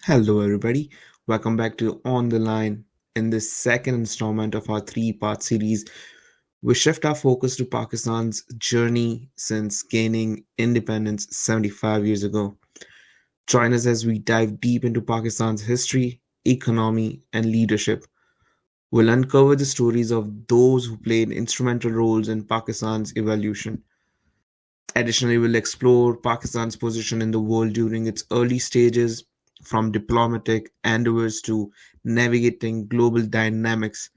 Hello, everybody. Welcome back to On the Line. In this second installment of our three-part series, we shift our focus to Pakistan's journey since gaining independence 75 years ago. Join us as we dive deep into Pakistan's history, economy, and leadership. We'll uncover the stories of those who played instrumental roles in Pakistan's evolution. Additionally, we'll explore Pakistan's position in the world during its early stages, from diplomatic endeavors to navigating global dynamics.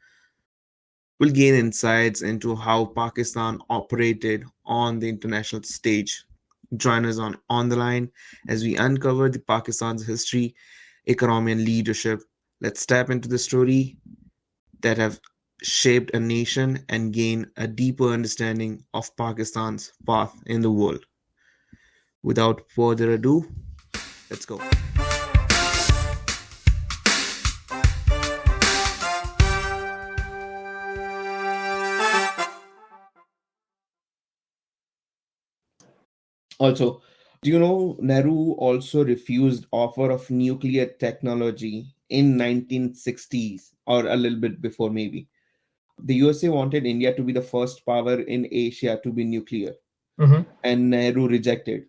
We'll gain insights into how Pakistan operated on the international stage. Join us on the Line as we uncover the Pakistan's history, economy, and leadership. Let's tap into the story that have shaped a nation and gain a deeper understanding of Pakistan's path in the world. Without further ado, let's go. Also, do you know Nehru also refused offer of nuclear technology in 1960s or a little bit before maybe. The USA wanted India to be the first power in Asia to be nuclear and Nehru rejected.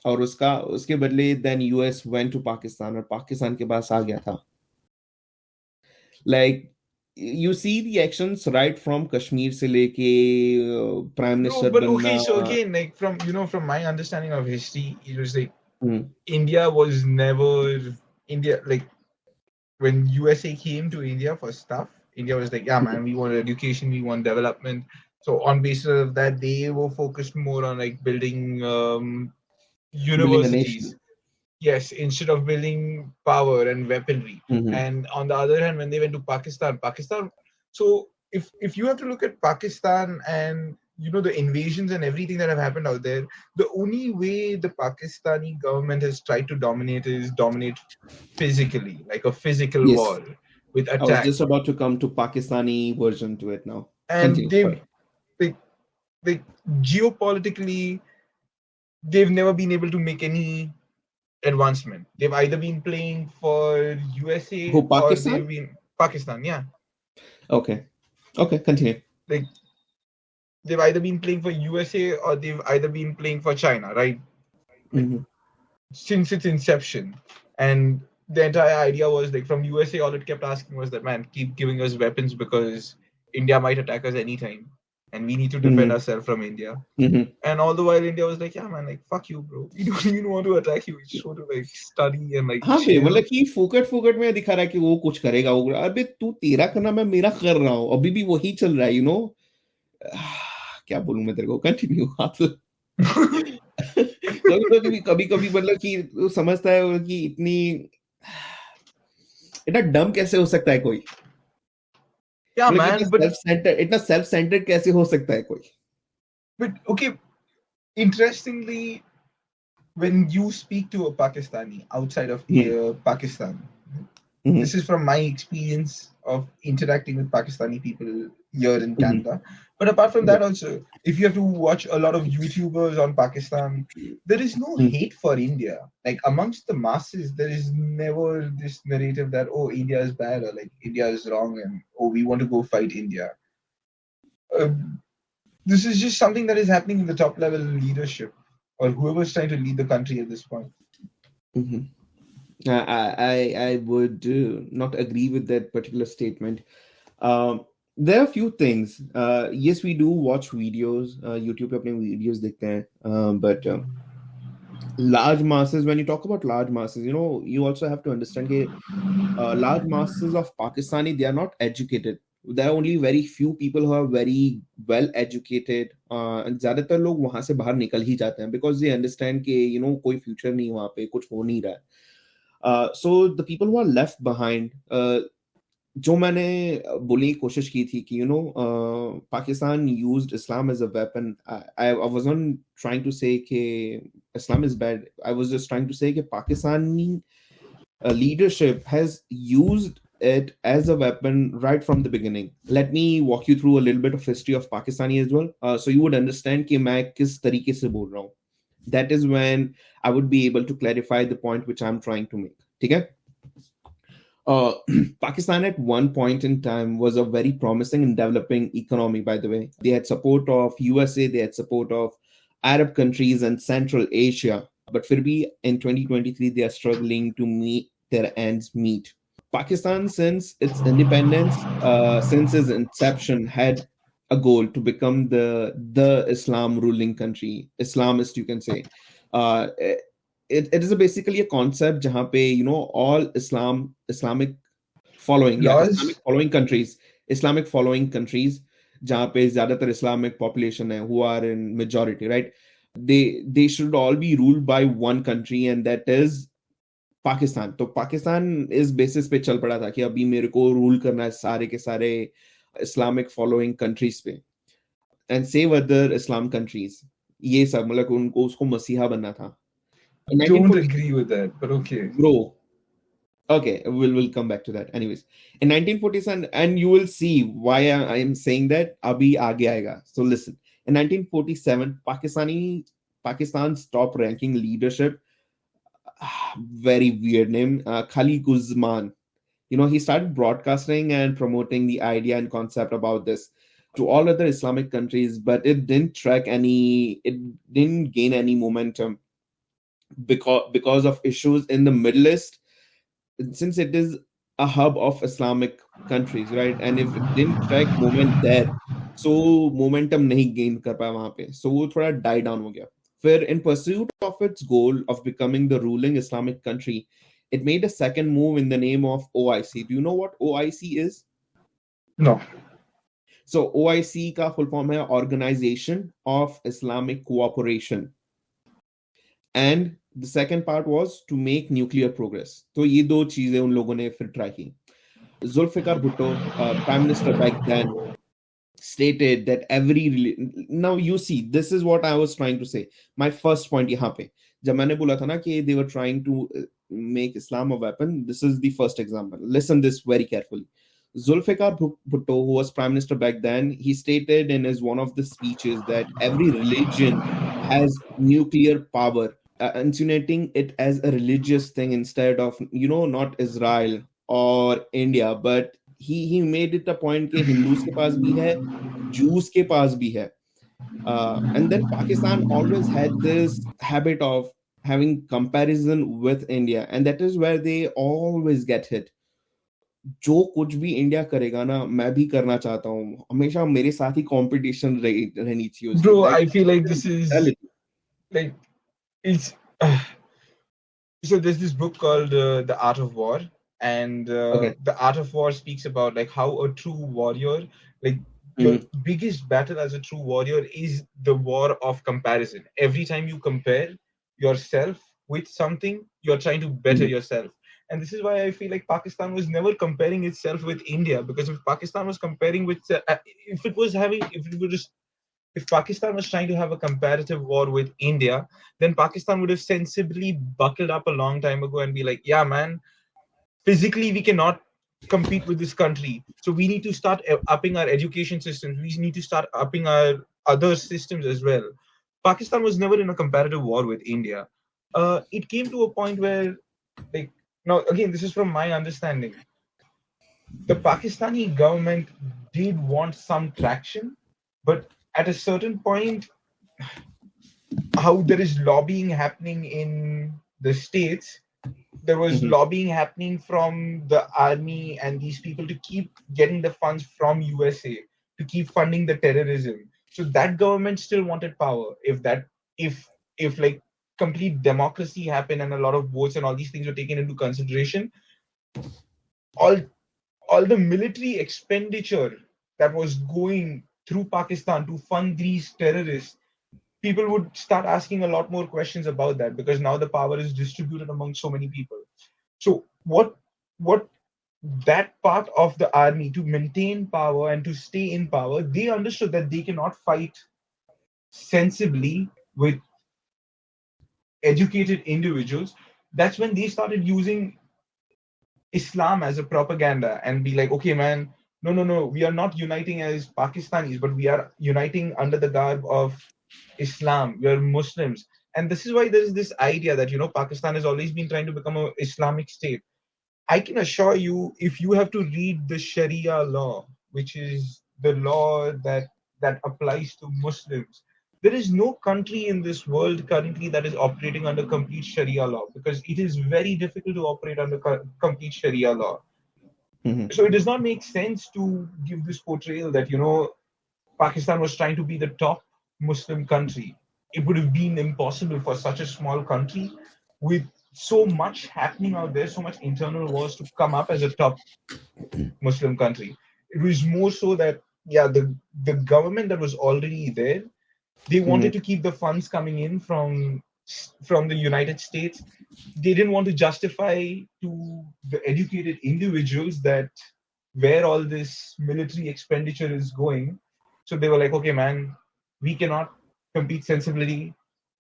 और उसके बदले then US went to Pakistan और पाकिस्तान के पास आ गया था. Like you see the actions right from Kashmir se leke Prime Minister But okay, so again, like from my understanding of history, it was like India was never India. Like when USA came to India for stuff, India was like, yeah, man, we want education, we want development. So on basis of that, they were focused more on like building universities. Yes, instead of building power and weaponry. And on the other hand, when they went to Pakistan, so if you have to look at Pakistan and the invasions and everything that have happened out there, the only way the Pakistani government has tried to dominate is dominate physically, like a physical war with attacks. I was just about to come to Pakistani version to it now. And they geopolitically, they've never been able to make any advancement. They've either been playing for USA or they've been Pakistan, yeah. Okay, continue. Like they've either been playing for USA or they've either been playing for China, right? Since its inception. And the entire idea was like from USA, all it kept asking was that, man, keep giving us weapons because India might attack us anytime. And we need to defend ourselves from India. And all the while India was like, yeah, man, like, fuck you, bro. We don't even want to attack you. We just want to like study and like chill. मतलब कि फोकट में दिखा रहा है कि वो कुछ करेगा वो अबे तू तेरा करना मैं मेरा कर रहा हूँ अभी भी वही चल रहा है क्या बोलूं मैं तेरे को कंटिन्यू कभी मतलब कि समझता है कि इतना डम कैसे हो सकता है कोई Yeah, man, but इतना सेल्फ सेंटर्ड कैसे हो सकता है कोई? But okay, interestingly, when you speak to a Pakistani outside of Pakistan, this is from my experience of interacting with Pakistani people here in Canada. But apart from that also, if you have to watch a lot of YouTubers on Pakistan, there is no hate for India. Like amongst the masses, there is never this narrative that, oh, India is bad or like India is wrong and, oh, we want to go fight India. This is just something that is happening in the top level leadership or whoever's trying to lead the country at this point. I would not agree with that particular statement. There are a few things. Yes, we do watch videos. YouTube पे अपने videos देखते हैं. But large masses, when you talk about large masses, you also have to understand that large masses of Pakistani, they are not educated. There are only very few people who are very well educated. And ज़्यादातर लोग वहाँ से बाहर निकल ही जाते हैं because they understand कि कोई future नहीं वहाँ पे कुछ हो नहीं रहा है. So the people who are left behind, जो मैंने बोलने की कोशिश की थी कि Pakistan used Islam as a weapon. I was not trying to say कि Islam is bad. I was just trying to say that Pakistani leadership has used it as a weapon right from the beginning. Let me walk you through a little bit of history of Pakistani as well, so you would understand कि मैं किस तरीके से बोल रहा हूँ. That is when I would be able to clarify the point which I'm trying to make. ठीक है? Uh, Pakistan at one point in time was a very promising and developing economy, by the way. They had support of USA, they had support of Arab countries and Central Asia. But for be in 2023, they are struggling to meet their ends meet. Pakistan, since its independence, since its inception, had a goal to become the Islam ruling country, Islamist, you can say. It is basically a concept जहाँ पे all Islamic following, yeah, Islamic Laws, following countries, Islamic following countries जहाँ पे ज्यादातर Islamic population है, who are in majority, right? They should all be ruled by one country, and that is Pakistan. तो पाकिस्तान इस basis पे चल पड़ा था कि अभी मेरे को रूल करना है सारे के सारे इस्लामिक फॉलोइंग कंट्रीज पे and save other Islam countries. ये सब मतलब उनको उसको मसीहा बनना था. don't 1940 agree with that, but okay. bro. Okay, we'll come back to that. Anyways, in 1947, and you will see why I am saying that. Abhi aage aayega. So listen, in 1947, Pakistan's top ranking leadership, very weird name, Khali Guzman. He started broadcasting and promoting the idea and concept about this to all other Islamic countries, but it didn't gain any momentum because of issues in the Middle East, since it is a hub of Islamic countries, right? And if it didn't track moment there, so momentum nahi gain kar paya wahan pe, so wo thoda die down ho gaya. Where in pursuit of its goal of becoming the ruling Islamic country, it made a second move in the name of OIC. Do you know what OIC is? No. So OIC का full form है Organization of Islamic Cooperation. And the second part was to make nuclear progress. तो ये दो चीजें उन लोगों ने फिर ट्राई की. Zulfikar Bhutto, prime minister back then, stated that now you see, this is what I was trying to say. My first point यहाँ पे जब मैंने बोला था ना कि they were trying to make Islam a weapon, this is the first example. Listen this very carefully. Zulfikar Bhutto, who was prime minister back then, he stated in his one of the speeches that every religion has nuclear power, insinuating it as a religious thing instead of not Israel or India, but he made it a point कि Hindus के पास भी है, Jews के पास भी है. And then Pakistan always had this habit of having comparison with India, and that is where they always get hit. जो कुछ भी इंडिया करेगा ना, मैं भी करना चाहता हूँ. हमेशा मेरे साथ ही कंपटीशन रहनी चाहिए उसकी. Bro, That I feel like is this is mentality. like it's so there's this book called The Art of War, and Okay. The Art of War speaks about like how a true warrior, like your biggest battle as a true warrior is the war of comparison. Every time you compare yourself with something, you're trying to better yourself. And this is why I feel like Pakistan was never comparing itself with India, because if Pakistan was comparing with if it was having if it was if Pakistan was trying to have a comparative war with India, then Pakistan would have sensibly buckled up a long time ago and be like, yeah, man, physically we cannot compete with this country. So we need to start upping our education systems. We need to start upping our other systems as well. Pakistan was never in a comparative war with India. It came to a point where, like, now again, this is from my understanding. The Pakistani government did want some traction, but at a certain point, how there is lobbying happening in the states, there was lobbying happening from the army and these people to keep getting the funds from USA to keep funding the terrorism. So that government still wanted power. If like complete democracy happened and a lot of votes and all these things were taken into consideration, all all the military expenditure that was going through Pakistan to fund these terrorists, people would start asking a lot more questions about that, because now the power is distributed among so many people. So what that part of the army, to maintain power and to stay in power, they understood that they cannot fight sensibly with educated individuals. That's when they started using Islam as a propaganda and be like, okay, man, no, no, no, we are not uniting as Pakistanis, but we are uniting under the garb of Islam. We are Muslims. And this is why there is this idea that, Pakistan has always been trying to become an Islamic state. I can assure you, if you have to read the Sharia law, which is the law that applies to Muslims, there is no country in this world currently that is operating under complete Sharia law, because it is very difficult to operate under complete Sharia law. Mhm. So it does not make sense to give this portrayal that, Pakistan was trying to be the top Muslim country. It would have been impossible for such a small country with so much happening out there, so much internal wars, to come up as a top Muslim country. It was more so that, yeah, the government that was already there, they wanted Mhm. to keep the funds coming in from the United States. They didn't want to justify to the educated individuals that where all this military expenditure is going. So they were like, okay, man, we cannot compete sensibly.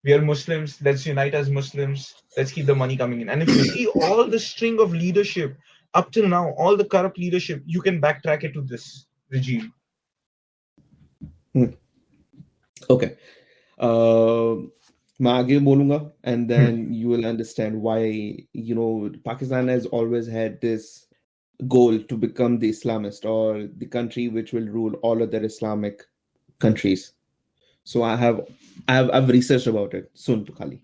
We are Muslims. Let's unite as Muslims. Let's keep the money coming in. And if you see all the string of leadership up till now, all the corrupt leadership, you can backtrack it to this regime. Mhm. Okay. Uh, मैं आगे बोलूंगा and then Hmm. you will understand why, Pakistan has always had this goal to become the Islamist or the country which will rule all other Islamic countries. So I've researched about it. सुन तो खाली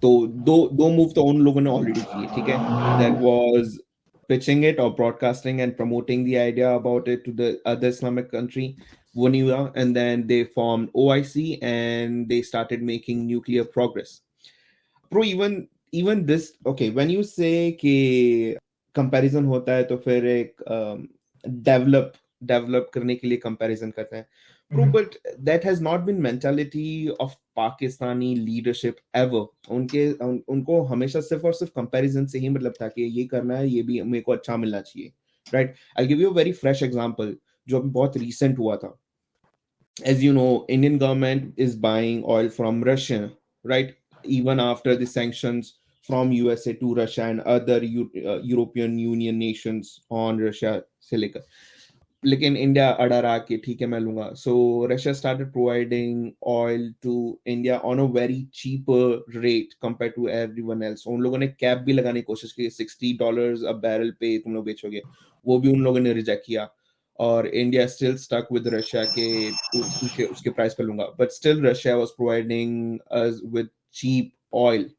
तो दो move तो उन लोगों ने already किए, ठीक है. That was pitching it or broadcasting and promoting the idea about it to the other Islamic country, वो नहीं हुआ, and then they formed OIC and they started making nuclear progress. Bro, even this, okay, when you say कि comparison होता है तो फिर एक develop develop करने के लिए कंपैरिजन करते हैं. Bro, Mhm. but that has not been mentality of Pakistani leadership ever. उनको हमेशा सिर्फ और सिर्फ कंपैरिजन से ही मतलब था कि ये करना है, ये भी मेरे को अच्छा मिलना चाहिए, right. I'll give you a very fresh example जो अभी बहुत recent हुआ था. As you know, Indian government is buying oil from Russia, right? Even after the sanctions from USA to Russia and other European Union nations on Russia से लेकर, लेकिन India अड़ा रहा कि ठीक है मैं लूंगा. So Russia started providing oil to India on a very cheaper rate compared to everyone else. उन लोगों ने कैप भी लगाने की कोशिश की, $60 a barrel पे तुम लोग बेचोगे, वो भी उन लोगों ने रिजेक्ट किया. और India still stuck with Russia के उसके प्राइस पे लूंगा, but still Russia was providing us with cheap oil.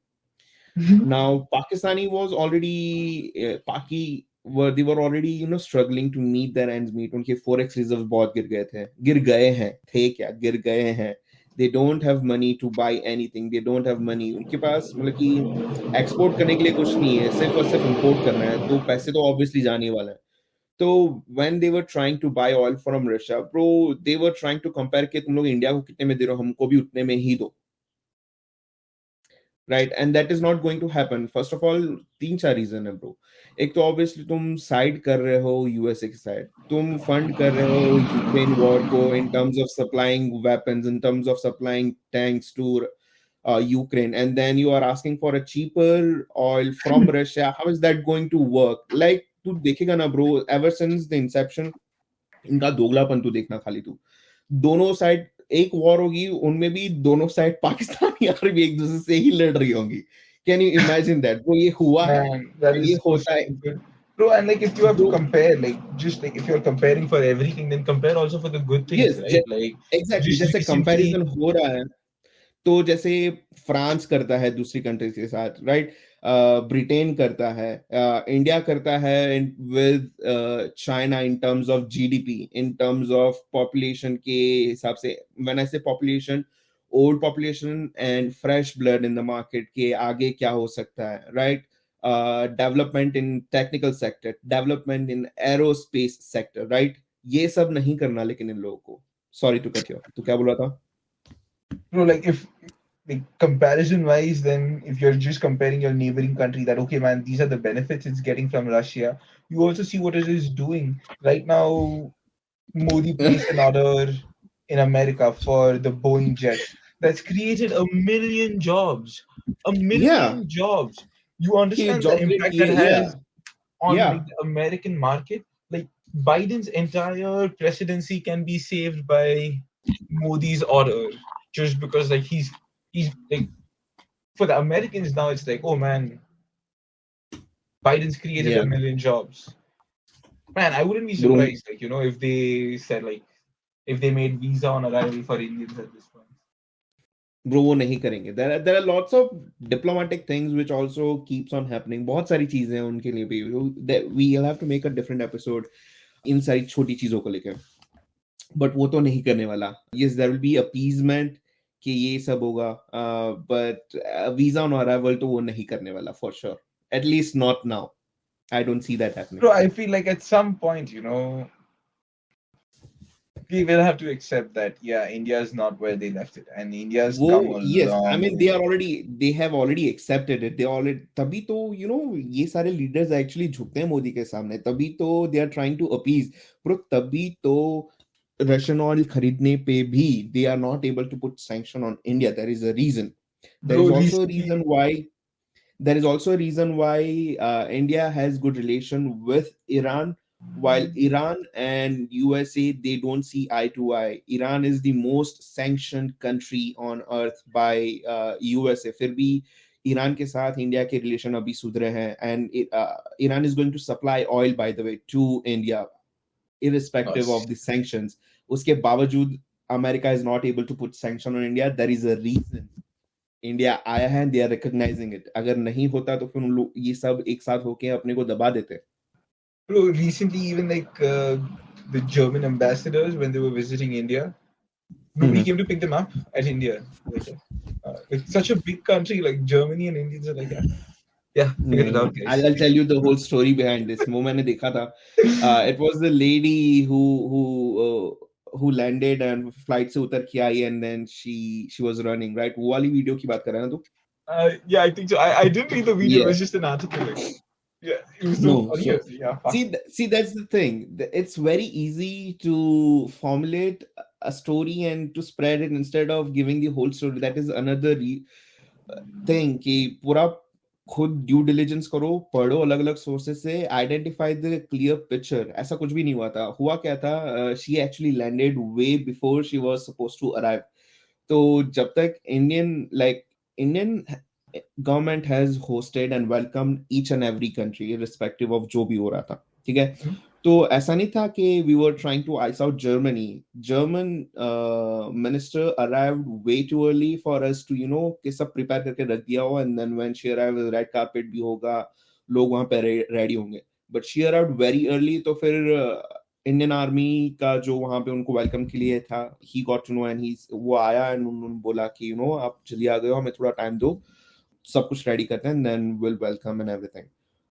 Now, Pakistani was already they were already struggling to meet their ends meet. उनके forex reserves बहुत गिर गए हैं थे क्या गिर गए हैं. They don't have money to buy anything. They don't have money. उनके पास मतलब कि एक्सपोर्ट करने के लिए कुछ नहीं है, सिर्फ और सिर्फ इंपोर्ट करना है, तो पैसे तो ऑब्वियसली जाने वाले हैं. तो when they were trying to buy oil from Russia, bro, they were trying to compare कि तुम लोग इंडिया को कितने में दे रहे हो, हमको भी उतने में ही दो, right. And that is not going to happen. First of all तीन चार रीजन है ब्रो. एक तो ऑब्वियसली तुम साइड कर रहे हो यूएसए के साइड, तुम फंड कर रहे हो यूक्रेन वॉर को in terms of supplying weapons, in terms of supplying tanks to Ukraine, and then you are asking for a cheaper oil from Russia. How is that going to work? Like, तू देखेगा ना bro, ever since the inception इनका दोगलापन तू देखना खाली तू. दोनों side एक वॉर होगी, उनमें भी दोनों साइड पाकिस्तानी आर्मी एक दूसरे से ही लड़ रही होंगी. Can you imagine that? वो ये हुआ है, Man, that ये is so होता है stupid. Bro, and like if you have to bro. compare, like just like if you're comparing for everything, then compare also for the good things, yes, right? Like exactly, just जैसे recently. Comparison हो रहा है तो जैसे France करता है दूसरी countries के साथ, राइट. ब्रिटेन करता है, इंडिया करता है with China in terms of GDP, in terms of population के हिसाब से. व्हेन आई से population, old population and fresh blood in the market के आगे क्या हो सकता है, right. Development in technical sector, development in aerospace sector, right. ये सब नहीं करना लेकिन इन लोगों को. सॉरी टू कट यू, तो क्या बोला था? No, like if like comparison wise, then if you're just comparing your neighboring country, that okay, man, these are the benefits it's getting from Russia. You also see what it is doing right now. Modi placed an order in America for the Boeing jets. That's created a million jobs. A Yeah, million jobs. You कि understand the job create impact that किए, या has on या like the American market? Like Biden's entire presidency can be saved by Modi's order, just because like he's like, for the Americans now it's like, oh man, Biden's created Yeah, 1 million jobs. Man, I wouldn't be bro, surprised, like, if they said, like, if they made visa on arrival for Indians at this point. bro, वो नहीं करेंगे. There are lots of diplomatic things which also keeps on happening. बहुत सारी चीजें हैं उनके लिए भी. We'll have to make a different episode इन सारी छोटी चीजों को लेकर. बट वो तो नहीं करने वाला. Yes, there will be appeasement कि ये सब होगा, but visa on arrival तो वो नहीं करने वाला for sure. At least not now. I don't see that happening. Bro, I feel like at some point, we will have to accept that, yeah, India is not where they left it, and India's come a Yes, I long mean way. they have already accepted it. They already, तभी तो ये सारे leaders actually झुकते हैं मोदी के सामने. तभी तो they are trying to appease. Bro, तभी तो Russian oil खरीदने पे भी they are not able to put sanction on India. There is a reason. There Bro, is also a recently, reason why. There is also a reason why India has good relation with Iran, while Iran and USA they don't see eye to eye. Iran is the most sanctioned country on earth by USA. फिर भी Iran के साथ India के relation अभी सुधरे हैं, and Iran is going to supply oil, by the way, to India irrespective us. of the sanctions. उसके बावजूद America is not able to put sanction on India. There is a reason. India आया है, they are recognising it. अगर नहीं होता तो फिर उन लोग ये सब एक साथ होके अपने को दबा देते. Bro, recently, even like the German ambassadors, when they were visiting India, nobody came to pick them up at India. Like such a big country like Germany, and Indians are like, yeah, figure it out, guys. I'll tell you the whole story behind this. वो मैंने देखा था. It was the lady who landed and flight से उतर के आई and then she was running, right? वो वाली video की बात कर रहा है ना तू? Yeah, I think so. I didn't read the video. Yeah. It was just an article. Like, yeah, it was No, so funny. so Yeah, see that's the thing. It's very easy to formulate a story and to spread it instead of giving the whole story. That is another thing कि पूरा खुद due diligence करो, पढ़ो अलग अलग sources से, identify the clear picture. ऐसा कुछ भी नहीं हुआ था. हुआ क्या था, she actually landed way before she was supposed to arrive. तो जब तक Indian government has hosted and welcomed each and every country respective of जो भी हो रहा था, ठीक है. तो ऐसा नहीं था कि we were trying to ice out Germany. German minister arrived way too early for us to कि सब प्रिपेयर करके रख दिया हो, and then when she arrive red carpet भी होगा, लोग वहां पे रेडी होंगे. But she arrived very early. तो फिर इंडियन आर्मी का जो वहां पे उनको वेलकम के लिए था, he got to know and वो आया एंड उन्होंने बोला कि आप जल्दी आ गए हो, हमें थोड़ा टाइम दो, सब कुछ रेडी करते हैं, then will welcome and everything.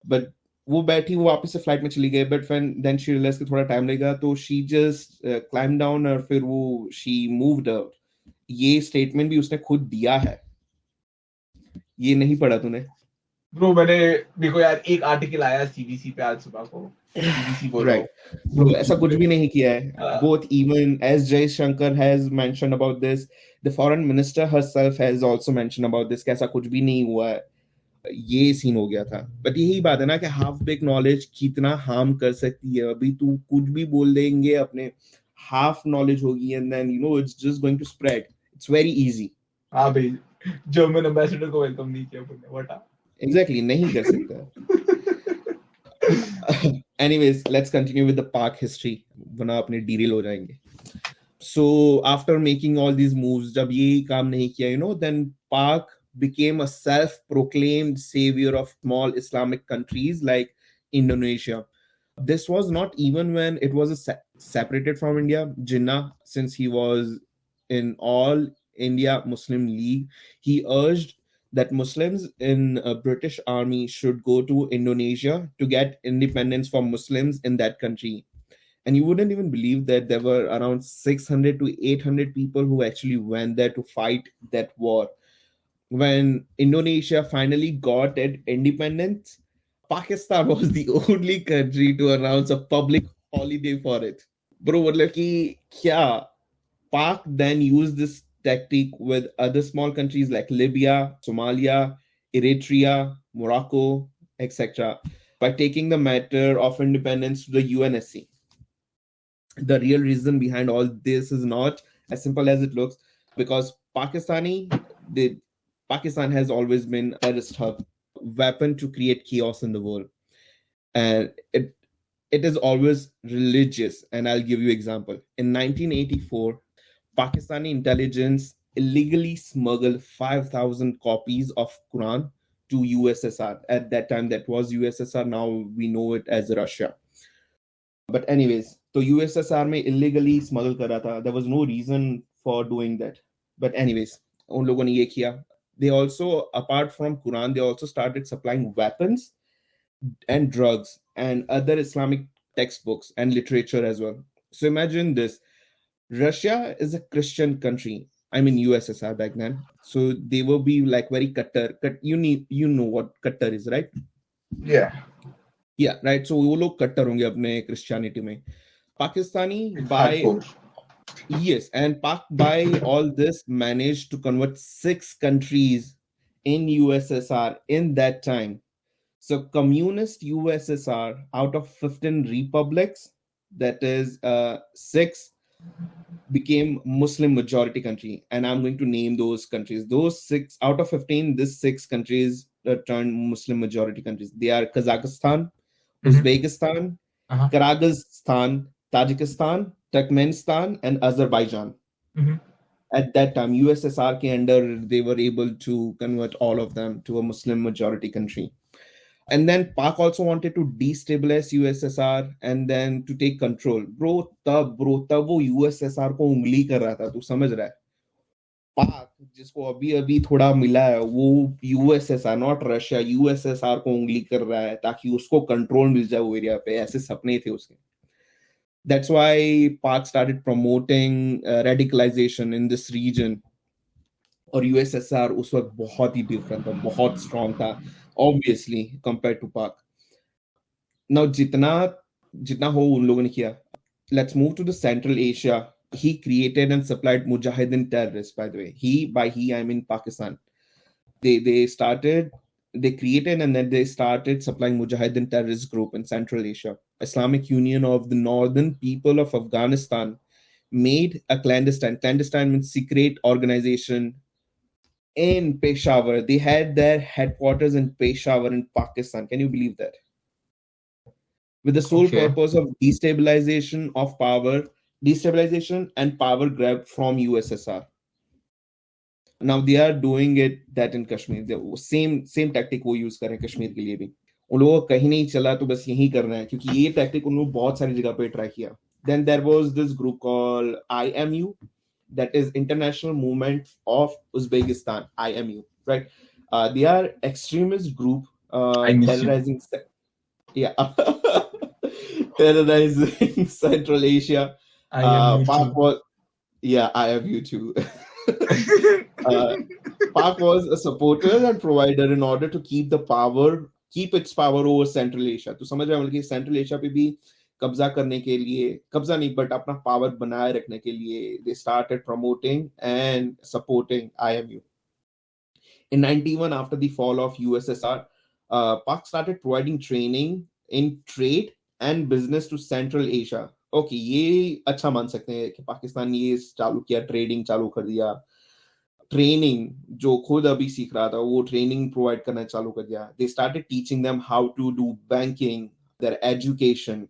But वो बैठी, वो वापस से फ्लाइट में चली गई. बट देन शी रियलाइज कि थोड़ा टाइम लगेगा, तो शी जस्ट क्लाइम डाउन और फिर वो शी मूव्ड आउट. ये स्टेटमेंट भी उसने खुद दिया है. ये नहीं पढ़ा तूने? ब्रो, मेरे को यार एक आर्टिकल आया सीबीसी पे आज सुबह को. सीबीसी बोल रहा हूँ. Bro, ऐसा कुछ भी नहीं किया है. Both, even as Jai Shankar has mentioned about this, the foreign minister herself has also mentioned about this कि ऐसा कुछ भी नहीं हुआ है. ये सीन हो गया था. बट यही बात है ना कि हाफ बेक नॉलेज कितना हार्म कर सकती है. अभी तू कुछ भी बोल देंगे, अपने हाफ नॉलेज होगी and then it's just going to spread. It's very easy. हाँ भाई, जर्मन एम्बेसडर को वेलकम नहीं किया पुण्य वटा. एग्जैक्टली, नहीं कर सकता. Anyways, let's continue with the Pak history. वरना अपने derail हो जाएंगे. So after making all these moves, जब ये काम नहीं किया, then Pak became a self-proclaimed savior of small Islamic countries like Indonesia. This was not even when it was separated from India. Jinnah, since he was in All India Muslim League, he urged that Muslims in a British army should go to Indonesia to get independence for Muslims in that country. And you wouldn't even believe that there were around 600 to 800 people who actually went there to fight that war. When Indonesia finally got its independence, Pakistan was the only country to announce a public holiday for it. Bro, मतलब कि क्या Pak then used this tactic with other small countries like Libya, Somalia, Eritrea, Morocco, etc., by taking the matter of independence to the UNSC. The real reason behind all this is not as simple as it looks, because Pakistan has always been a terrorist hub, weapon to create chaos in the world. and it is always religious. And I'll give you example. In 1984, Pakistani intelligence illegally smuggled 5,000 copies of Quran to USSR. At that time, that was USSR. Now we know it as Russia. But anyways, तो USSR में illegally smuggle कर रहा था. There was no reason for doing that. But anyways, उन लोगों ने ये किया. They also, apart from Quran, they also started supplying weapons and drugs and other Islamic textbooks and literature as well. So imagine this. Russia is a Christian country. I mean USSR back then. So they will be like very Qatar. You know what Qatar is, right? Yeah. Yeah, right. So वो लोग कट्टर होंगे अपने Christianity में. Pakistani by Hardcore. yes, and Pak by all this managed to convert 6 countries in USSR in that time. So communist USSR out of 15 republics, that is 6 became Muslim majority country, and I'm going to name those countries. Those 6 out of 15, this 6 countries turned Muslim majority countries. They are Kazakhstan, Uzbekistan, Kyrgyzstan, Tajikistan, Turkmenistan, and Azerbaijan. At that time, USSR ke under, they were able to convert all of them to a Muslim majority country. And then Pak also wanted to destabilize USSR and then to take control. Bro, tab wo USSR को उंगली कर रहा था, तू समझ रहा है? पाक जिसको अभी अभी थोड़ा मिला है, वो यूएसएसआर, नॉट रशिया, यूएसएसआर को उंगली कर रहा है ताकि उसको कंट्रोल मिल जाए वो एरिया पे. ऐसे सपने थे उसके. That's why Pak started promoting radicalization in this region. और यूएसएसआर उस वक्त बहुत ही डिफरेंट था, बहुत स्ट्रांग था, obviously compared to Pak. Now जितना हो उन लोगों ने किया. Let's move to the Central Asia. He created and supplied mujahideen terrorists, by the way. By he I mean Pakistan. They created and then they started supplying mujahideen terrorist group in Central Asia. Islamic Union of the Northern People of Afghanistan made a clandestine means secret organization in Peshawar. They had their headquarters in Peshawar in Pakistan. Can you believe that? With the sole purpose of destabilization and power grab from USSR. Now they are doing it that in Kashmir. The same tactic वो use कर रहे हैं कश्मीर के लिए भी. उन लोगों को कहीं नहीं चला तो बस यही करना है, क्योंकि ये tactic उन लोगों बहुत सारी जगह पे try किया. Then there was this group called IMU, that is International Movement of Uzbekistan, IMU, right? They are extremist group terrorizing terrorizing Central Asia. Pak was, I have you too. Pak was a supporter and provider in order to keep its power over Central Asia. तो समझ रहे हैं कि Central Asia पे भी कब्जा करने के लिए, कब्जा नहीं बट अपना पावर बनाए रखने के लिए they started promoting and supporting IMU. In 91, after the fall of USSR, Pak started providing training in trade and business to Central Asia. Okay, ये अच्छा मान सकते हैं कि पाकिस्तान ने ये चालू किया, ट्रेडिंग चालू कर दिया, ट्रेनिंग जो खुद अभी सीख रहा था वो ट्रेनिंग प्रोवाइड करना चालू कर दिया. They started teaching them how to do banking, their education.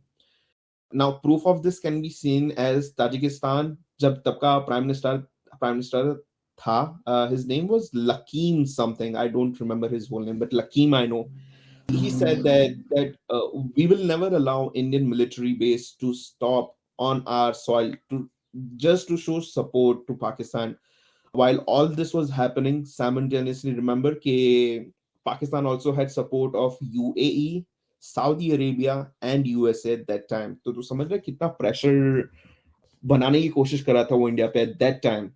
Now proof of this can be seen as Tajikistan. जब तब का प्राइम मिनिस्टर था, his name was Lakim something, I don't remember his whole name, but Lakim I know. He said that we will never allow Indian military base to stop on our soil just to show support to Pakistan. While all this was happening simultaneously, remember that Pakistan also had support of UAE, Saudi Arabia, and USA at that time. तो तू समझ रहा कितना pressure बनाने की कोशिश कर रहा था वो इंडिया पे at that time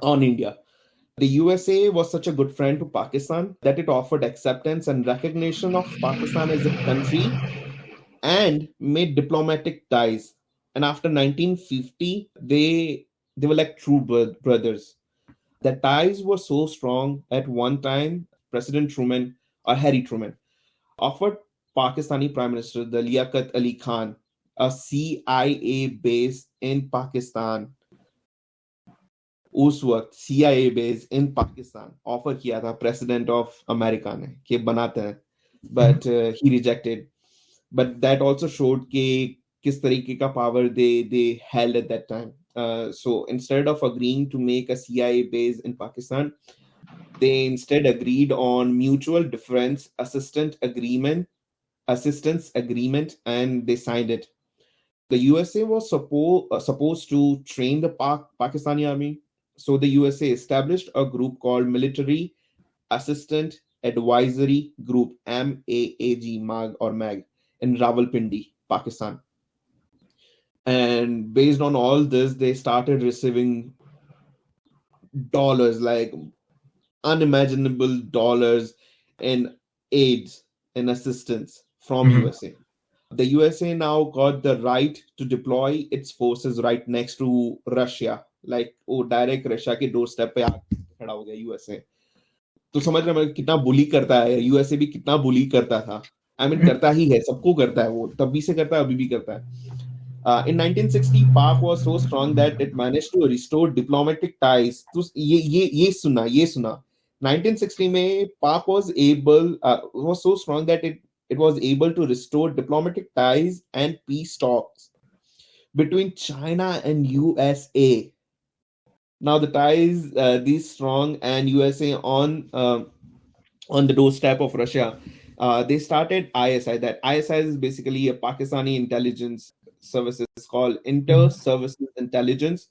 on India. The USA was such a good friend to Pakistan that it offered acceptance and recognition of Pakistan as a country and made diplomatic ties. And after 1950, they were like true brothers. The ties were so strong at one time, President Truman, or Harry Truman, offered Pakistani Prime Minister the Liaquat Ali Khan a CIA base in Pakistan. उस वक्त CIA base in Pakistan offer किया था president of America ने कि बनाते हैं, but he rejected. but that also showed कि किस तरीके का power they held at that time. So instead of agreeing to make a CIA base in Pakistan, they instead agreed on mutual defense assistance agreement, and they signed it. The USA was supposed to train the Pakistani army. So the USA established a group called Military Assistant Advisory Group, MAAG, MAG, in Rawalpindi, Pakistan. And based on all this, they started receiving dollars, like unimaginable dollars in aids and assistance from USA. The USA now got the right to deploy its forces right next to Russia, like वो direct Russia के doorstep पे आके खड़ा हो गया USA. तो समझ रहे हैं कितना बुली करता है यूएसए भी, कितना बुली करता था. आई मीन करता ही है, सबको करता है वो, तब भी से करता है, अभी भी करता है. In 1960, Pak was so strong that it managed to restore diplomatic ties. तो ये सुना 1960 में Pak was so strong that it was able to restore diplomatic ties and peace talks between China and USA. Now the ties these strong and USA on the doorstep of Russia. They started ISI. That ISI is basically a Pakistani intelligence services called Inter Services Intelligence,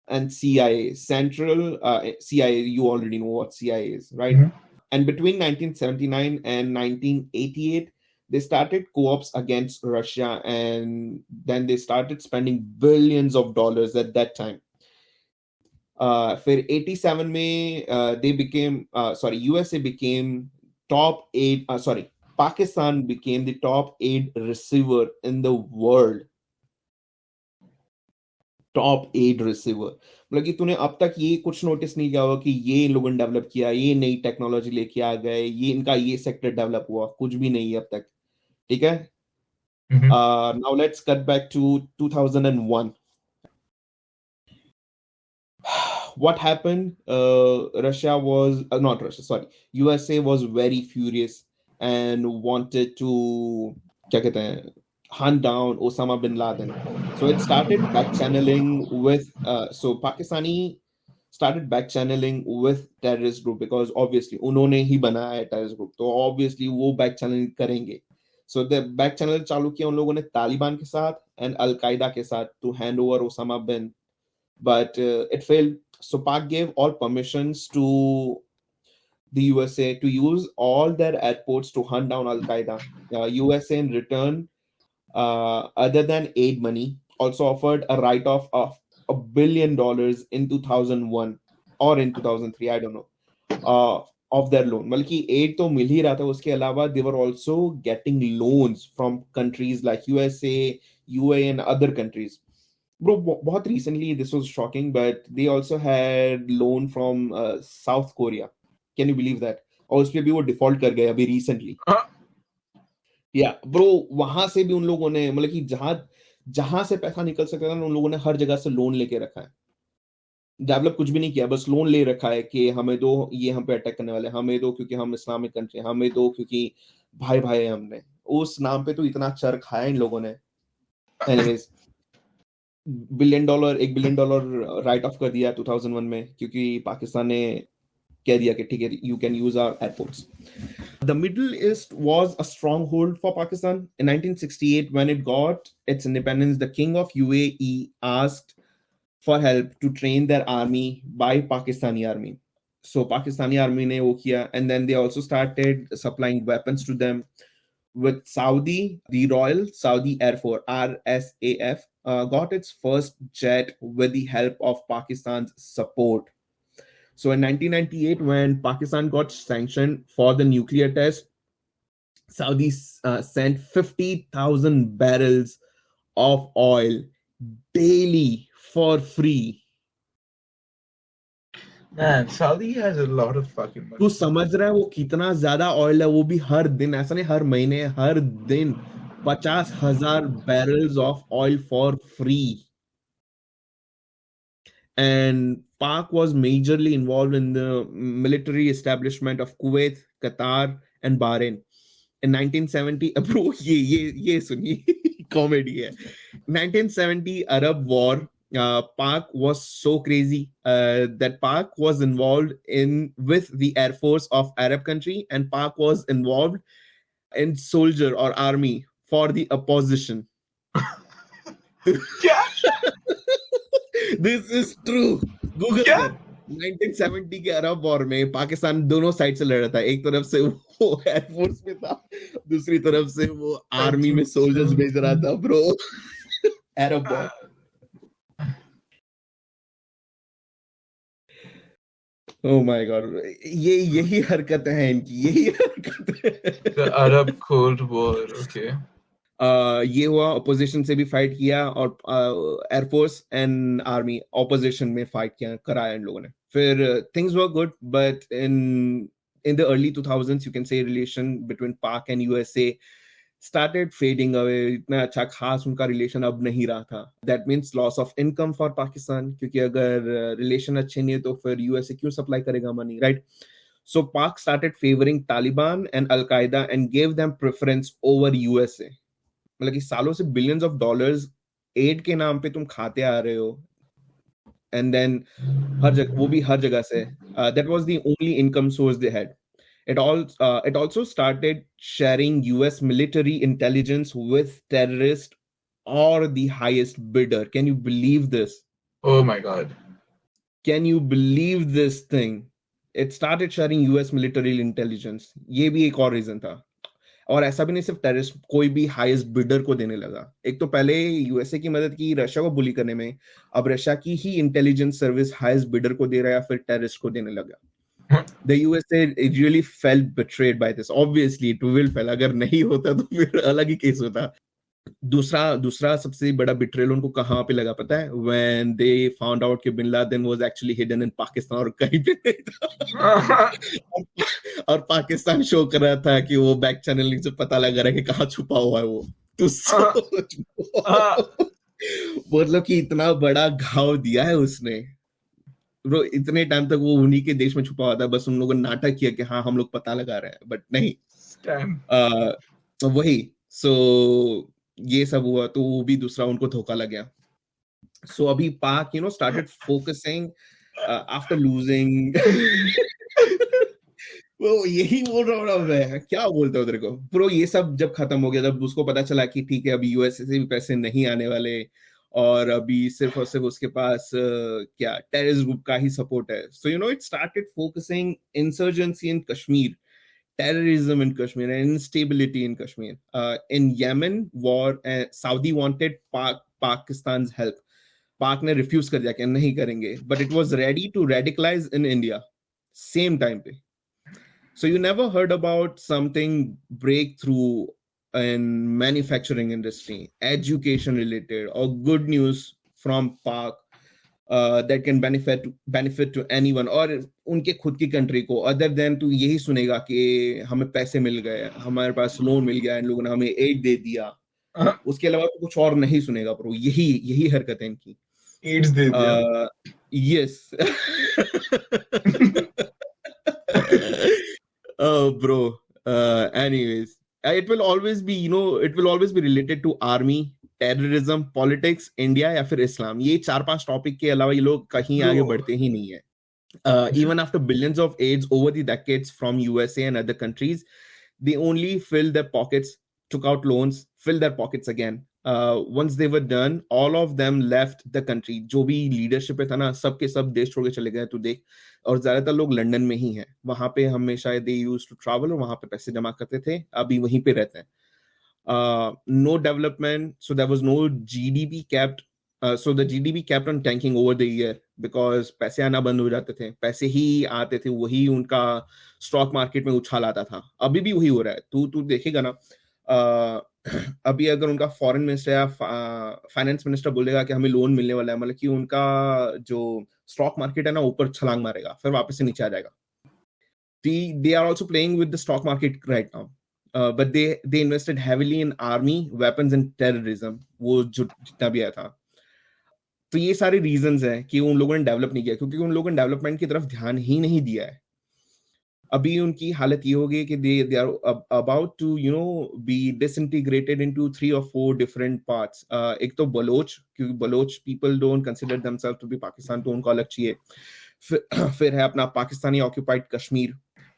and CIA, Central CIA. You already know what CIA is, right? And between 1979 and 1988, they started co-ops against Russia, and then they started spending billions of dollars at that time. फिर 87 में they became USA became top 8 Pakistan became the top 8 receiver in the world. Top 8 receiver. मतलब कि तूने अब तक ये कुछ notice नहीं किया होगा कि ये इन लोगों ने डेवलप किया, ये नई टेक्नोलॉजी लेके आ गए, ये इनका ये सेक्टर डेवलप हुआ, कुछ भी नहीं है अब तक. ठीक है. Now let's cut back to 2001. What happened? USA was very furious and wanted to क्या कहते हैं, hunt down Osama bin Laden. So it started back channeling with Pakistani started back channeling with terrorist group, because obviously उन्होंने ही बनाया है terrorist group, तो obviously वो back channeling करेंगे. So the back channel चालू किया उन लोगों ने तालिबान के साथ and Al Qaeda के साथ to hand over Osama bin, but it failed. So Pak gave all permissions to the USA to use all their airports to hunt down Al Qaeda. USA in return, other than aid money, also offered a write-off of $1 billion in 2001 or in 2003, I don't know, of their loan. मतलब कि aid तो मिल ही रहा था, उसके अलावा they were also getting loans from countries like USA, UAE and other countries. Bro, बहुत recently this was shocking, but they also had loan from South Korea. Can you believe that? और उस पे भी वो default कर गए अभी recently. या ब्रो वहां से भी उन लोगों ने, मतलब कि जहां से पैसा निकल सकता था उन लोगों ने हर जगह से लोन लेके रखा है. डेवलप कुछ भी नहीं किया, बस लोन ले रखा है कि हमें दो, ये हम पे अटैक करने वाले, हमें दो क्योंकि हम इस्लामिक कंट्री, हमें दो क्योंकि भाई भाई है हमने. उस नाम पे तो इतना चर खाया इन लोगों ने. एनीवेज, $1 बिलियन राइट ऑफ कर दिया 2001 में, क्योंकि पाकिस्तान ने कह दिया कि ठीक है, you can use our airports. The Middle East was a stronghold for Pakistan. In 1968, when it got its independence, the King of UAE asked for help to train their army by Pakistani army. So Pakistani army ne wo kiya, and then they also started supplying weapons to them. With Saudi, the Royal Saudi Air Force, RSAF, got its first jet with the help of Pakistan's support. So in 1998, when Pakistan got sanctioned for the nuclear test, Saudi sent 50,000 barrels of oil daily for free. Man, Saudi has a lot of fucking money. तू समझ रहा है वो कितना ज्यादा oil है, वो भी हर दिन, ऐसा नहीं हर महीने, हर दिन 50,000 barrels of oil for free. And Pak was majorly involved in the military establishment of Kuwait, Qatar, and Bahrain. In 1970, bro, ये सुनिए कॉमेडी है. 1970 Arab War. Pak was so crazy that Pak was involved in with the Air Force of Arab country, and Pak was involved in soldier or army for the opposition. क्या? This is true. Google क्या? कर. 1970 के अरब war में पाकिस्तान दोनों side से लड़ रहा था. एक तरफ से वो एयरफोर्स में था, दूसरी तरफ से वो आर्मी में सोल्जर्स भेज रहा था bro. Arab war. Oh my God. यही हरकतें हैं इनकी, यही हरकतें. The Arab Cold War, okay. ये हुआ, अपोजिशन से भी फाइट किया और एयरफोर्स एंड आर्मी अपोजिशन में फाइट किया कराया इन लोगों ने. फिर things were good, but in the early 2000s you can say relation between Pak and USA started fading away. इतना अच्छा खास उनका रिलेशन अब नहीं रहा था. That means loss of income for Pakistan, क्योंकि अगर रिलेशन अच्छे नहीं है तो फिर USA क्यों सप्लाई करेगा money, right? So Pak started favoring Taliban and Al Qaeda and gave them preference over USA. मतलब कि सालों से बिलियंस ऑफ डॉलर्स एड के नाम पे तुम खाते आ रहे हो, एंड देन हर जगह, वो भी हर जगह से. That was the only income source they had. It also started sharing US military intelligence with terrorists or the highest bidder. Can you believe this? Oh my God. Can you believe this thing? It started sharing US military intelligence. ये भी एक और reason था. और ऐसा भी नहीं सिर्फ टेररिस्ट, कोई भी हाईएस्ट बिडर को देने लगा. एक तो पहले यूएसए की मदद की रशिया को बुली करने में, अब रशिया की ही इंटेलिजेंस सर्विस हाईएस्ट बिडर को दे रहा है, फिर टेररिस्ट को देने लगा. The USA really felt betrayed by this. Obviously it will feel. अगर नहीं होता तो फिर अलग ही केस होता. दूसरा सबसे बड़ा बिट्रेल उनको कहाँ पे लगा पता है? When they found out कि bin Laden was actually hidden in Pakistan और कहीं पे नहीं था. और पाकिस्तान शो कर रहा था कि वो बैक चैनलिंग से पता लगा रहा है कि कहाँ छुपा हुआ है वो. तो सोच मतलब कि इतना बड़ा घाव दिया है उसने. ब्रो इतने टाइम तक वो उन्हीं के देश में छुपा हुआ था, बस उन लोगों ने नाटक किया कि हाँ हम लोग पता लगा रहे हैं, बट नहीं. वही. सो ये सब हुआ तो वो भी दूसरा उनको धोखा लग गया. सो अभी पाक स्टार्टेड फोकसिंग आफ्टर लूजिंग. वो यही बोल रहा हूँ मैं, क्या बोलता हूँ तेरे को ब्रो. ये सब जब खत्म हो गया, जब उसको पता चला कि ठीक है अभी यूएसए से भी पैसे नहीं आने वाले और अभी सिर्फ और सिर्फ उसके पास क्या टेररिस्ट ग्रुप का ही सपोर्ट है. So it started focusing insurgency in Kashmir, terrorism in Kashmir and instability in Kashmir. In Yemen war, Saudi wanted Pakistan's help. Pak ने refuse कर दिया कि नहीं करेंगे, but it was ready to radicalize in India same time पे. So you never heard about something breakthrough in manufacturing industry, education related, or good news from Pak that can benefit to anyone और उनके खुद की country को, other than तू यही सुनेगा कि हमें पैसे मिल गए, हमारे पास लोन मिल गया, इन लोगों ने हमें एड दे दिया. उसके अलावा तो कुछ और नहीं सुनेगा ब्रो. यही हरकत है इनकी. एड्स दे दिया. Yes. Bro, anyways, it will always be related to army, terrorism, politics, India या फिर इस्लाम. ये 4-5 टॉपिक के अलावा ये लोग कहीं आगे बढ़ते ही नहीं है. Even after billions of aids over the decades from USA and other countries, they only filled their pockets, took out loans, filled their pockets again. Once they were done, all of them left the country. जो भी leadership पे था ना, सबके सब देश छोड़ के चले गए. तू देख, और ज्यादातर लोग लंदन में ही हैं. वहां पे हमेशा they used to travel और वहां पे पैसे जमा करते थे. अभी वहीं पे रहते हैं. No development, so there was no GDP kept. So the GDP kept on tanking over the year because पैसे आना बंद हो जाते थे. पैसे ही आते थे, वही उनका स्टॉक मार्केट में उछाल आता था. अभी भी वही हो रहा है. तू देखेगा ना, अभी अगर उनका फॉरेन मिनिस्टर या फाइनेंस मिनिस्टर बोलेगा कि हमें लोन मिलने वाला है, मतलब कि उनका जो स्टॉक मार्केट है ना ऊपर छलांग मारेगा, फिर वापस से नीचे आ जाएगा. They are also playing with the stock market right now. But they invested heavily in army, weapons and terrorism. वो जो जितना भी आया था. तो ये सारे रीजंस हैं कि उन लोगों ने डेवलप नहीं किया, क्योंकि उन लोगों ने डेवलपमेंट की तरफ ध्यान ही नहीं दिया है. अभी उनकी हालत ये हो गई कि they are about to be disintegrated into 3 or 4 different parts. एक तो बलोच, क्योंकि Baloch people don't consider themselves to be Pakistan, तो उनको अलग चाहिए. फिर है अपना पाकिस्तानी ऑक्यूपाइड कश्मीर,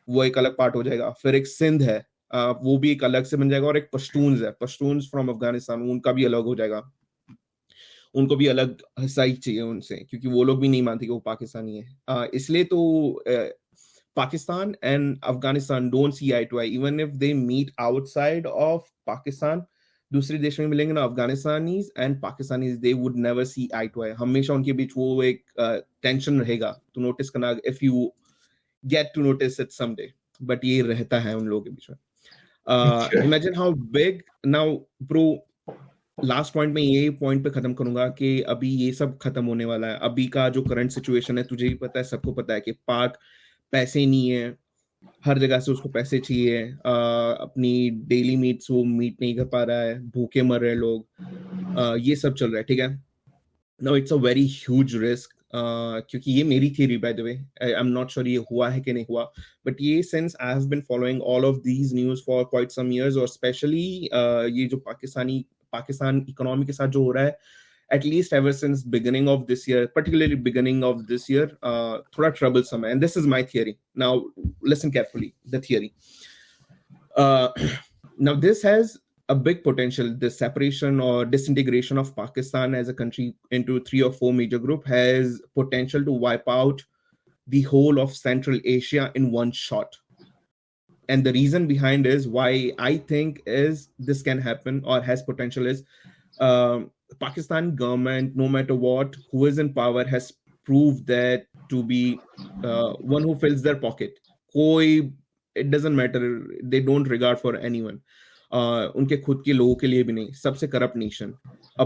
वो एक अलग पार्ट हो जाएगा. फिर एक सिंध है, वो भी एक अलग से बन जाएगा. और एक पश्तून्स है, पश्तून्स फ्रॉम अफगानिस्तान, उनका भी अलग हो जाएगा. उनको भी अलग हिस्सा ही चाहिए उनसे, क्योंकि वो लोग भी नहीं मानते कि वो पाकिस्तानी है. इसलिए तो Pakistan and Afghanistan don't see eye to eye. Even if they meet outside of Pakistan, दूसरे देश में मिलेंगे ना, Afghanistanis and Pakistanis, they would never see eye to eye. हमेशा उनके बीच वो एक टेंशन रहेगा. तो नोटिस करना, if you get to notice it someday, but ये रहता है उन लोगों के बीच में. Imagine how big now bro. Last point में ये पॉइंट पे खत्म करूंगा कि अभी ये सब खत्म होने वाला है. अभी का जो करंट सिचुएशन है, तुझे भी पता है, सबको पता है कि पाक पैसे नहीं है, हर जगह से उसको पैसे चाहिए. अपनी डेली मीट्स वो मीट नहीं कर पा रहा है, भूखे मर रहे लोग. ये सब चल रहा है, ठीक है. Now it's a very huge risk, क्योंकि ये मेरी theory by the way, I am not sure ये हुआ है कि नहीं हुआ, बट ये since I have been following all of these news for quite some years, और स्पेशली ये जो पाकिस्तान इकोनॉमी के साथ जो हो रहा है, at least ever since beginning of this year, particularly beginning of this year, thoda troublesome. And this is my theory. Now, listen carefully, the theory. Now, this has a big potential. The separation or disintegration of Pakistan as a country into 3 or 4 major group has potential to wipe out the whole of Central Asia in one shot. And the reason behind is why I think is this can happen or has potential is, Pakistan government, no matter what, who is in power, has proved that to be one who fills their pocket. It doesn't matter. They don't regard for anyone. उनके खुद के लोगों के लिए भी नहीं. सबसे corrupt nation.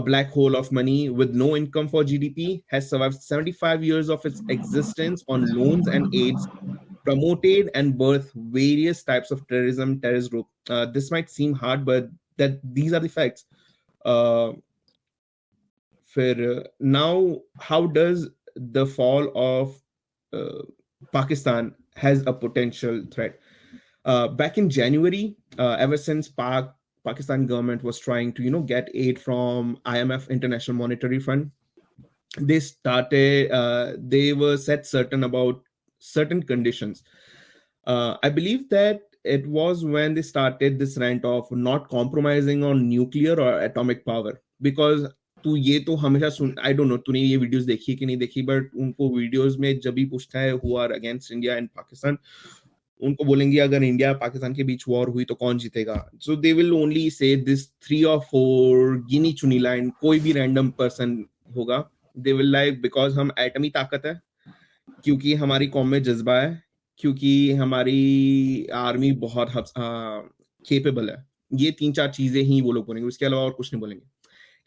A black hole of money with no income for GDP has survived 75 years of its existence on loans and aids, promoted and birthed various types of terrorist group. This might seem hard, but these are the facts. Now, how does the fall of Pakistan has a potential threat? Back in January, ever since Pakistan government was trying to get aid from IMF, International Monetary Fund, they were set about certain conditions. I believe that it was when they started this rant of not compromising on nuclear or atomic power, because तू ये तो हमेशा सुन, I don't know तूने ये videos देखी कि नहीं देखी, बट उनको वीडियोस में जब भी पूछता है who are against India and Pakistan, उनको बोलेंगे अगर इंडिया पाकिस्तान के बीच वॉर हुई तो कौन जीतेगा. सो they will only say this 3 or 4 गिनी चुनी लाइन, कोई भी रैंडम पर्सन होगा. दे विल लाइक, बिकॉज हम एटमी ताकत है, क्योंकि हमारी कौम में जज्बा है, क्योंकि हमारी आर्मी बहुत केपेबल है. ये 3-4 चीजें ही वो लोग बोलेंगे, उसके अलावा और कुछ नहीं बोलेंगे.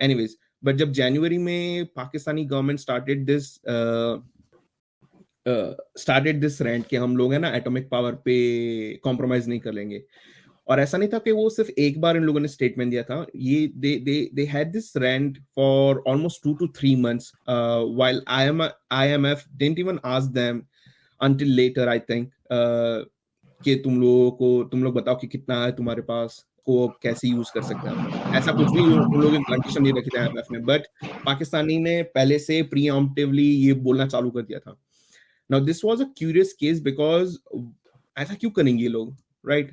एनीवेज, बट जब जनवरी में Pakistani government started this rent कि हम लोग है ना एटॉमिक पावर पे कॉम्प्रोमाइज नहीं कर लेंगे, और ऐसा नहीं था कि वो सिर्फ एक बार इन लोगों ने स्टेटमेंट दिया था. ये they had this rent for almost 2 to 3 months, while IMF didn't even ask them until later, I think, कि तुम लोग बताओ कि कितना है तुम्हारे पास, को कैसे यूज कर सकते हैं. ऐसा कुछ भी उन लोगों ने कंडीशन नहीं रखी थी IMF ने, बट पाकिस्तानी ने पहले से प्रीएम्प्टिवली ये बोलना चालू कर दिया था. Now this was a curious case, because ऐसा क्यों करेंगे ये लोग, right?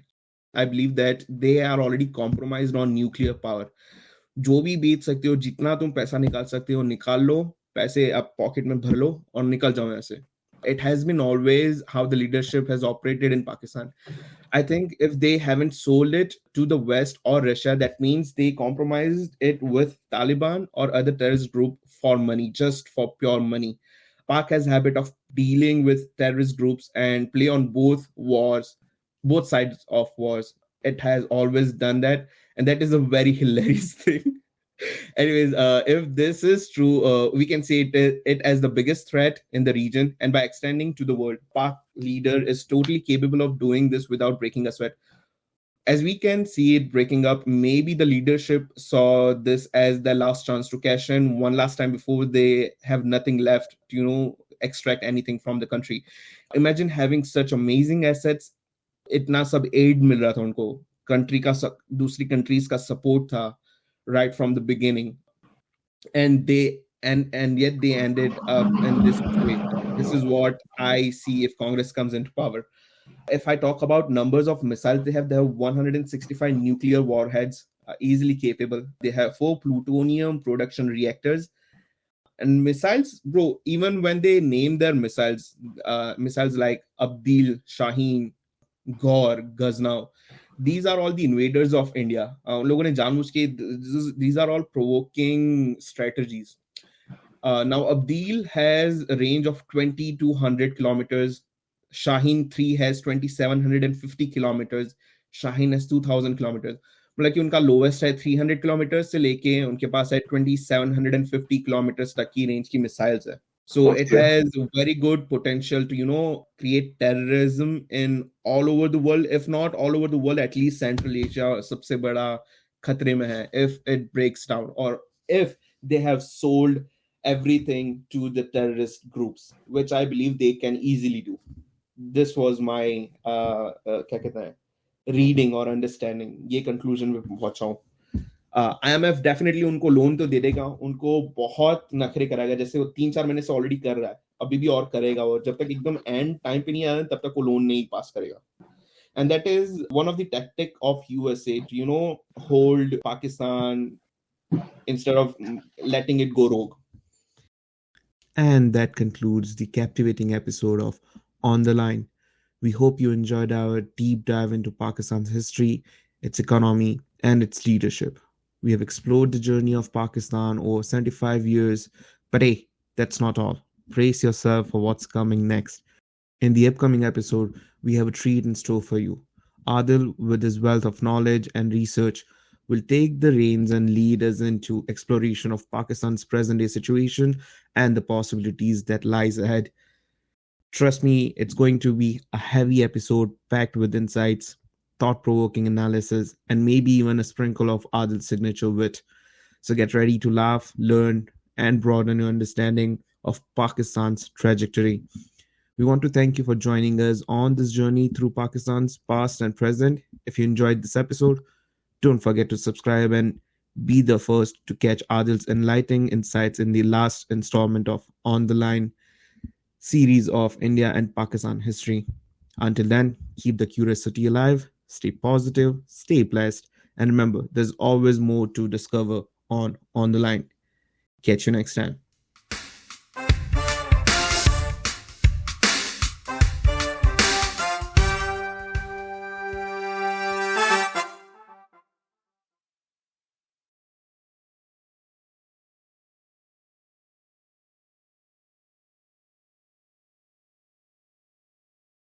I believe that they are already compromised on nuclear power. जो भी बेच सकते हो, जितना तुम पैसा निकाल सकते हो निकाल लो, पैसे आप पॉकेट में भर लो और निकल जाओ ऐसे. It has been always how the leadership has operated in Pakistan. I think if they haven't sold it to the West or Russia, that means they compromised it with Taliban or other terrorist group for money, just for pure money. Pak has a habit of dealing with terrorist groups and play on both sides of wars. It has always done that, and that is a very hilarious thing. Anyways, if this is true, we can see it as the biggest threat in the region, and by extending to the world. Pak leader is totally capable of doing this without breaking a sweat. As we can see it breaking up, maybe the leadership saw this as their last chance to cash in one last time before they have nothing left to extract anything from the country. Imagine having such amazing assets इतना सब add मिल रहा था उनको, country का दूसरी countries का support था right from the beginning, and yet they ended up in this situation. This is what I see if Congress comes into power. If I talk about numbers of missiles, they have 165 nuclear warheads, easily capable. They have 4 plutonium production reactors. And missiles, bro, even when they name their missiles like Abdil, Shaheen, Gaur, Ghaznav, these are all the invaders of India. उन लोगों ने जानबूझ के, these are all provoking strategies. Now, Abdil has a range of 2,200 kilometers. Shaheen 3 has 2,750 kilometers. Shaheen has 2,000 kilometers. मतलब कि उनका lowest है 300 kilometre से लेके उनके पास है 2,750 किलोमीटर तक की रेंज की मिसाइल्स है. So it has very good potential to create terrorism in all over the world. If not all over the world, at least Central Asia सबसे बड़ा खतरे में है if it breaks down, or if they have sold everything to the terrorist groups, which I believe they can easily do. This was my क्या कहते हैं, reading or understanding. ये conclusion में पहुंचा हूँ. IMF डेफिनेटली उनको लोन तो दे देगा, उनको बहुत नखरे कराएगा, जैसे वो 3-4 महीने से ऑलरेडी कर रहा है, अभी भी और करेगा, और जब तक एकदम एंड टाइम पे नहीं आया तब तक वो लोन नहीं पास करेगा. And that is one of the tactic of USA to hold Pakistan instead of letting it go rogue. And that concludes the captivating episode of On the Line. We hope you enjoyed our deep dive into Pakistan's history, its economy, and its leadership. We have explored the journey of Pakistan over 75 years, but hey, that's not all. Brace yourself for what's coming next. In the upcoming episode, we have a treat in store for you. Aadil, with his wealth of knowledge and research, will take the reins and lead us into exploration of Pakistan's present-day situation and the possibilities that lies ahead. Trust me, it's going to be a heavy episode packed with insights, thought-provoking analysis, and maybe even a sprinkle of Adil's signature wit. So get ready to laugh, learn, and broaden your understanding of Pakistan's trajectory. We want to thank you for joining us on this journey through Pakistan's past and present. If you enjoyed this episode, don't forget to subscribe and be the first to catch Adil's enlightening insights in the last installment of On the Line series of India and Pakistan history. Until then, keep the curiosity alive, stay positive, stay blessed, and remember, there's always more to discover on the Line. Catch you next time.